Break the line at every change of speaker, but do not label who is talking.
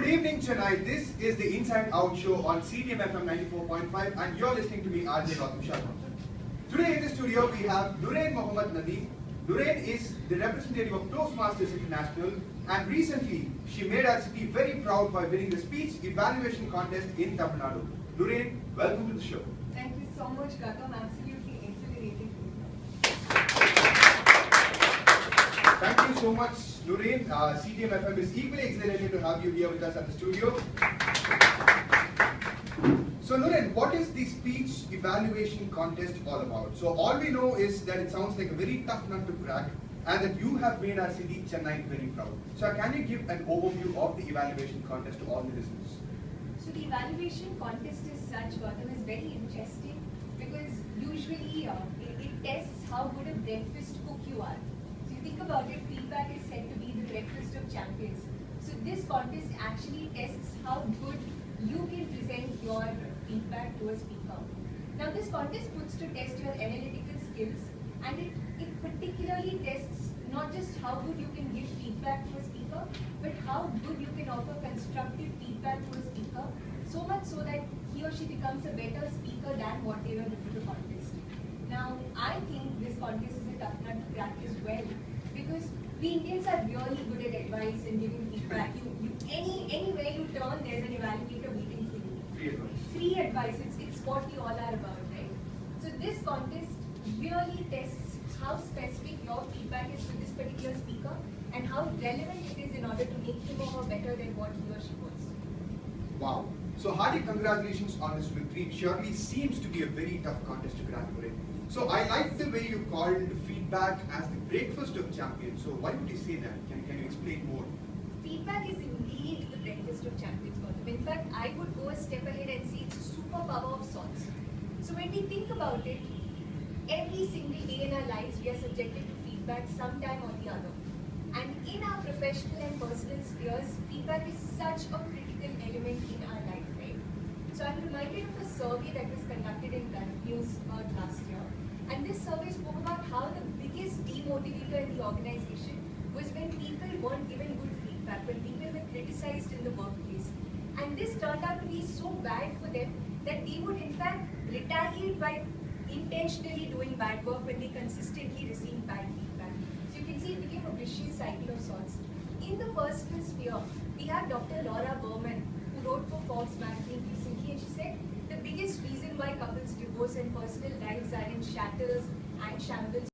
Good evening, Chennai. This is the Inside Out show on CDM FM 94.5 and you're listening to me, RJ Gautam Sharma. Today in the studio we have Nurain Mohammad Nadeem. Nurain is the representative of Toastmasters International and recently she made our city very proud by winning the speech evaluation contest in Tamil Nadu. Nurain, welcome to the show.
Thank you so much, Gautam. Absolutely exhilarating.
Thank you so much, Nurain. CDM FM is equally excited to have you here with us at the studio. So, Nurain, what is the speech evaluation contest all about? So, all we know is that it sounds like a very tough nut to crack and that you have made our city, Chennai, very proud. So, can you give an overview of the evaluation contest to all the listeners?
So the evaluation contest is such, Gautam, is very interesting because usually it tests how good a breakfast cook you are. So you think about it, feedback is said to be the breakfast of champions. So this contest actually tests how good you can present your feedback to a speaker. Now this contest puts to test your analytical skills and it particularly tests not just how good you can give feedback to a speaker, but how good you can offer constructive feedback to a speaker, so much so that he or she becomes a better speaker than what they were before the contest. Now, I think this contest is a tough nut to crack as well, because we Indians are really good at advice and giving feedback. Anywhere you turn, there's an evaluator waiting for you.
Free advice.
Free advice, it's what we all are about, right? So this contest really tests how specific your feedback is to this particular speaker and how relevant it is in order to make him or her better than what he or she was.
Wow. So, hearty congratulations on this victory. It surely seems to be a very tough contest to crack, Nurain. So, I like the way you called feedback as the breakfast of champions. So, why would you say that? Can you explain more?
Feedback is indeed the breakfast of champions, Gautam. In fact, I would go a step ahead and say it's a superpower of sorts. So when we think about it, every single day in our lives we are subjected to feedback sometime or the other. And in our professional and personal spheres, feedback is such a critical element in our life, right? So I'm reminded of a survey that was conducted in Gulf News about last year. And this survey spoke about how the biggest demotivator in the organization was when people weren't given good feedback, when people were criticized in the workplace. And this turned out to be so bad for them that they would in fact retaliate by intentionally doing bad work when they consistently received bad feedback. So you can see it became a vicious cycle of sorts. In the personal sphere, we have Dr. Laura Berman, who wrote for Forbes magazine recently, and she said the biggest reason why couples divorce and personal lives are in shatters and shambles